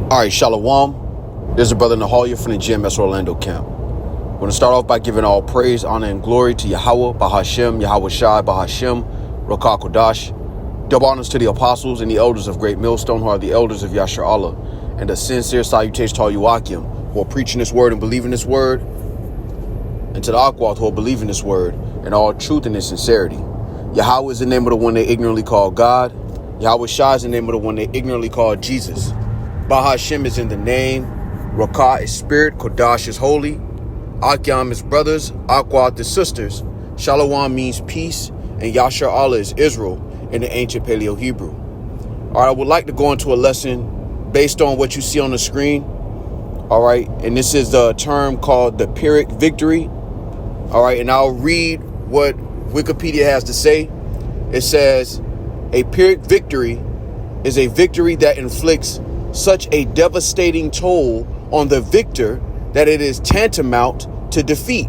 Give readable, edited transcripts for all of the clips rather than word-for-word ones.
All right, Shalom. There's a brother in the hall from the GMS Orlando camp. We're going to start off by giving all praise, honor, and glory to Yahweh, Bahashem, Yahweh Shai, Bahashem, Rokah Kodash. Double honors to the apostles and the elders of Great Millstone, who are the elders of Yashar Allah, and a sincere salutation to all you Akim, who are preaching this word and believing this word, and to the Akwat, who are believing this word in all truth and in sincerity. Yahweh is the name of the one they ignorantly call God. Yahweh Shai is the name of the one they ignorantly call Jesus. Bahashem is in the name. Rokah is spirit. Kodash is holy. Akyam is brothers. Akwat is sisters. Shalom means peace. And Yashar Allah is Israel in the ancient Paleo-Hebrew. All right, I would like to go into a lesson based on what you see on the screen. All right, and this is the term called the Pyrrhic Victory. All right, and I'll read what Wikipedia has to say. It says, a Pyrrhic victory is a victory that inflicts such a devastating toll on the victor that it is tantamount to defeat.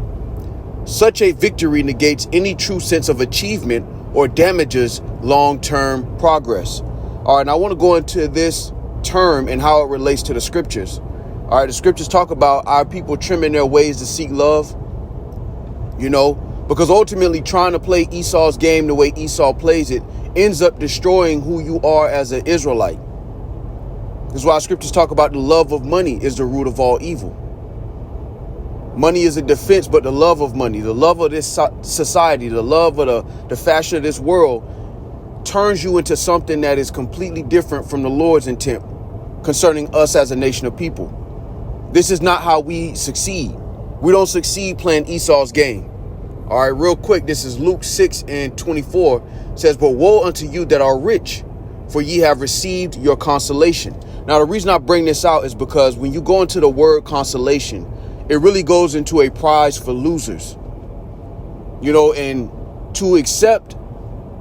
Such a victory negates any true sense of achievement or damages long-term progress. All right, and I want to go into this term and how it relates to the scriptures. All right, the scriptures talk about our people trimming their ways to seek love, because ultimately trying to play Esau's game the way Esau plays it ends up destroying who you are as an Israelite. This is why scriptures talk about the love of money is the root of all evil. Money is a defense, but the love of money, the love of this society, the love of the fashion of this world turns you into something that is completely different from the Lord's intent concerning us as a nation of people. This is not how we succeed. We don't succeed playing Esau's game. All right, real quick, this is Luke 6:24. It says, but woe unto you that are rich, for ye have received your consolation. Now, the reason I bring this out is because when you go into the word consolation, it really goes into a prize for losers. And to accept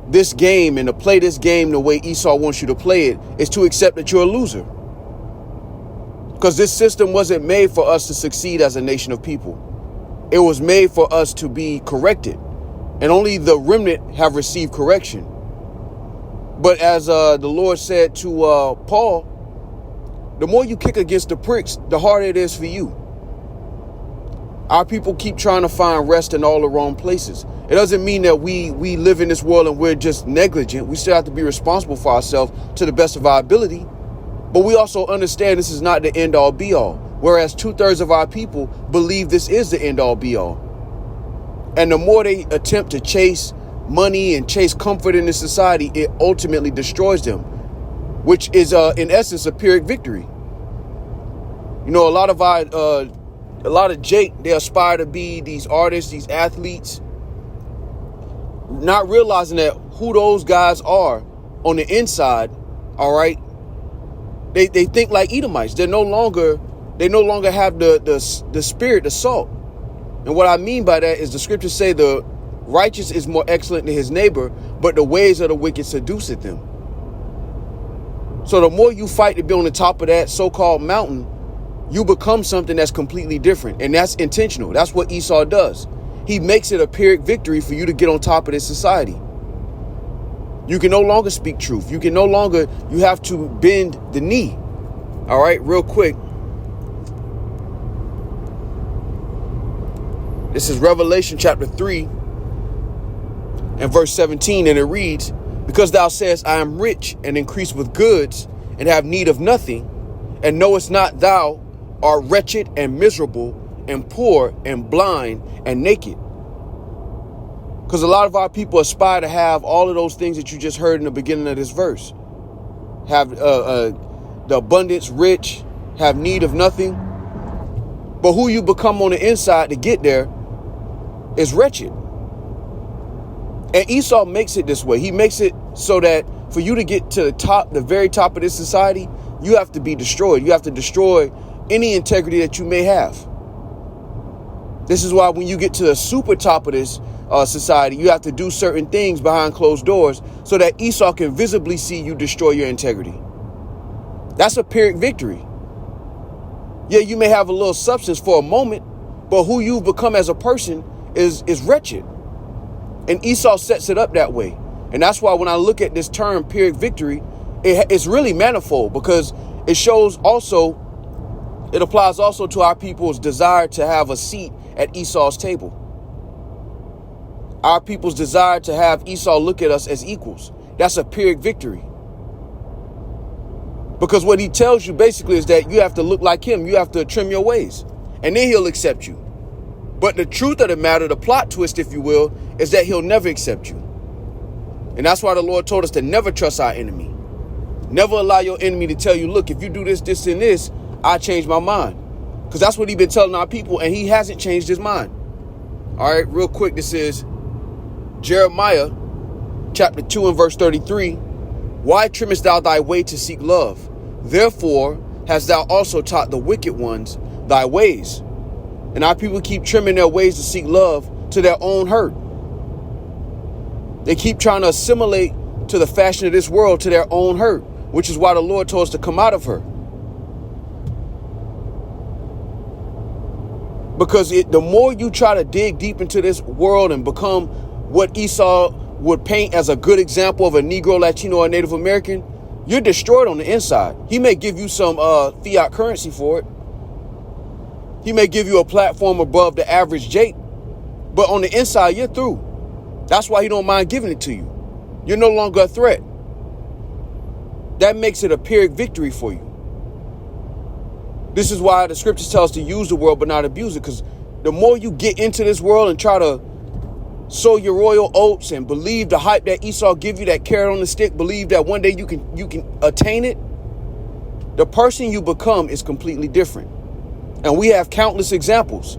this game and to play this game the way Esau wants you to play it is to accept that you're a loser. Because this system wasn't made for us to succeed as a nation of people. It was made for us to be corrected. And only the remnant have received correction. But as the Lord said to Paul, the more you kick against the pricks, the harder it is for you. Our people keep trying to find rest in all the wrong places. It doesn't mean that we live in this world and we're just negligent. We still have to be responsible for ourselves to the best of our ability. But we also understand this is not the end all be all. Whereas 2/3 of our people believe this is the end all be all. And the more they attempt to chase money and chase comfort in this society, it ultimately destroys them, which is in essence a Pyrrhic victory. A lot of Jake, they aspire to be these artists, these athletes, not realizing that who those guys are on the inside. All right, they think like Edomites. They no longer have the spirit, the salt. And what I mean by that is the scriptures say the righteous is more excellent than his neighbor, but the ways of the wicked seduceth them. So the more you fight to be on the top of that so-called mountain, you become something that's completely different. And that's intentional. That's what Esau does. He makes it a Pyrrhic victory for you to get on top of this society. You can no longer speak truth. You have to bend the knee. All right, real quick. This is Revelation chapter 3 and verse 17. And it reads, because thou sayest, I am rich and increased with goods and have need of nothing, and knowest not thou art wretched and miserable and poor and blind and naked. Because a lot of our people aspire to have all of those things that you just heard in the beginning of this verse. Have the abundance, rich, have need of nothing. But who you become on the inside to get there is wretched. And Esau makes it this way. He makes it so that for you to get to the very top of this society, you have to be destroyed. You have to destroy any integrity that you may have. This is why when you get to the super top of this society, you have to do certain things behind closed doors so that Esau can visibly see you destroy your integrity. That's a Pyrrhic victory. Yeah, you may have a little substance for a moment, but who you become as a person is wretched. And Esau sets it up that way. And that's why when I look at this term Pyrrhic victory, it's really manifold, because It applies also to our people's desire to have a seat at Esau's table. Our people's desire to have Esau look at us as equals. That's a Pyrrhic victory. Because what he tells you basically is that you have to look like him. You have to trim your ways. And then he'll accept you. But the truth of the matter, the plot twist, if you will, is that he'll never accept you. And that's why the Lord told us to never trust our enemy. Never allow your enemy to tell you, look, if you do this, this, and this, I change my mind. Because that's what he's been telling our people, and he hasn't changed his mind. All right, real quick, this is Jeremiah chapter 2 and verse 33. Why trimmest thou thy way to seek love? Therefore hast thou also taught the wicked ones thy ways. And our people keep trimming their ways to seek love to their own hurt. They keep trying to assimilate to the fashion of this world to their own hurt, which is why the Lord told us to come out of her. Because the more you try to dig deep into this world and become what Esau would paint as a good example of a Negro, Latino, or Native American, you're destroyed on the inside. He may give you some fiat currency for it. He may give you a platform above the average Jake, but on the inside, you're through. That's why he don't mind giving it to you. You're no longer a threat. That makes it a Pyrrhic victory for you. This is why the scriptures tell us to use the world but not abuse it, because the more you get into this world and try to sow your royal oats and believe the hype that Esau give you, that carrot on the stick, believe that one day you can attain it, the person you become is completely different. And we have countless examples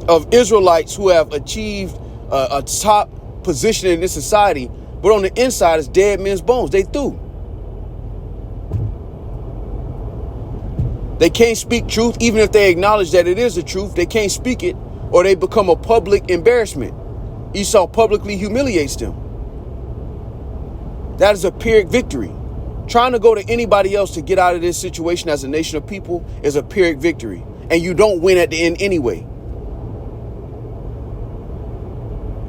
of Israelites who have achieved a top position in this society, but on the inside is dead men's bones. They through. They can't speak truth, even if they acknowledge that it is the truth. They can't speak it, or they become a public embarrassment. Esau publicly humiliates them. That is a Pyrrhic victory. Trying to go to anybody else to get out of this situation as a nation of people is a Pyrrhic victory. And you don't win at the end anyway.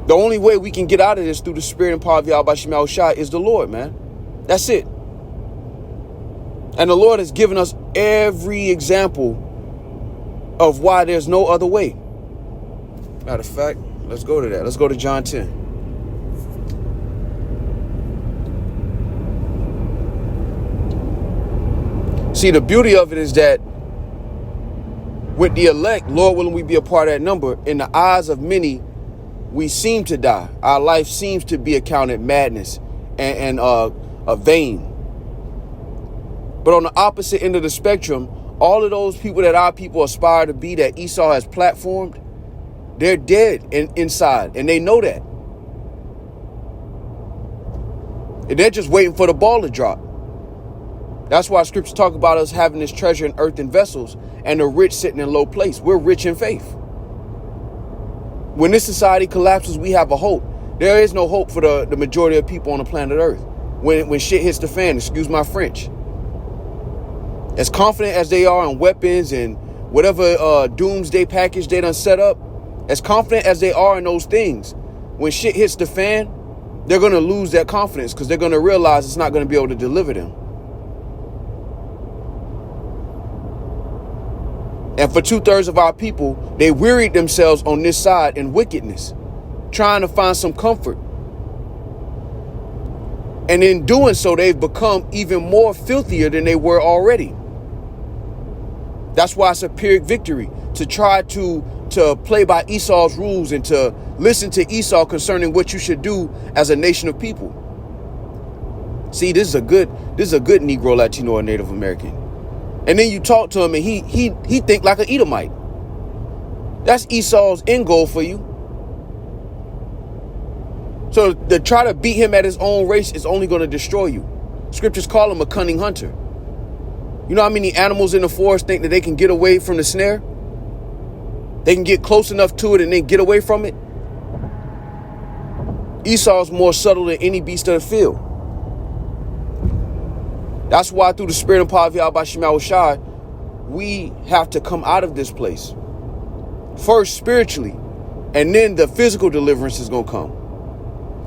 The only way we can get out of this through the spirit and power of Yahweh Shema Shai is the Lord, man. That's it. And the Lord has given us every example of why there's no other way. Matter of fact, let's go to that. Let's go to John 10. See, the beauty of it is that with the elect, Lord willing, we be a part of that number. In the eyes of many, we seem to die. Our life seems to be accounted madness and a vain. But on the opposite end of the spectrum, all of those people that our people aspire to be, that Esau has platformed, they're dead inside, and they know that. And they're just waiting for the ball to drop. That's why scriptures talk about us having this treasure in earthen vessels and the rich sitting in low place. We're rich in faith. When this society collapses, we have a hope. There is no hope for the majority of people on the planet Earth. When shit hits the fan, excuse my French. As confident as they are in weapons and whatever doomsday package they done set up, as confident as they are in those things, when shit hits the fan, they're going to lose that confidence because they're going to realize it's not going to be able to deliver them. And for 2/3 of our people, they wearied themselves on this side in wickedness, trying to find some comfort. And in doing so, they've become even more filthier than they were already. That's why it's a Pyrrhic victory, to try to play by Esau's rules and to listen to Esau concerning what you should do as a nation of people. See, this is a good Negro, Latino, or Native American. And then you talk to him and he think like an Edomite. That's Esau's end goal for you. So to try to beat him at his own race is only going to destroy you. Scriptures call him a cunning hunter. You know how many animals in the forest think that they can get away from the snare? They can get close enough to it and then get away from it. Esau's more subtle than any beast of the field. That's why through the spirit and power of Yahweh Shema Shai, we have to come out of this place. First spiritually, and then the physical deliverance is going to come.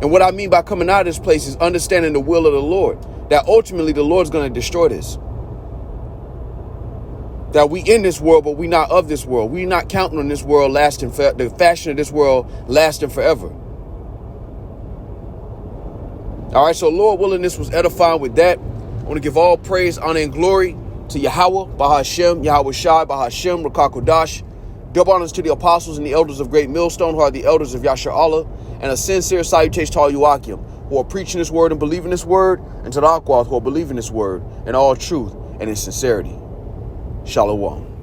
And what I mean by coming out of this place is understanding the will of the Lord. That ultimately the Lord's going to destroy this. That we in this world, but we not of this world. We not counting on this world lasting for the fashion of this world lasting forever. All right, so Lord willing, this was edifying with that. I want to give all praise, honor, and glory to Yahweh, Bahashem, Yahweh Shai, Bahashem, Rakakodash. Double honors to the apostles and the elders of Great Millstone, who are the elders of Yashar Allah, and a sincere salutation to all you Akim, who are preaching this word and believing this word, and to the Akwath, who are believing this word in all truth and in sincerity. Shalom.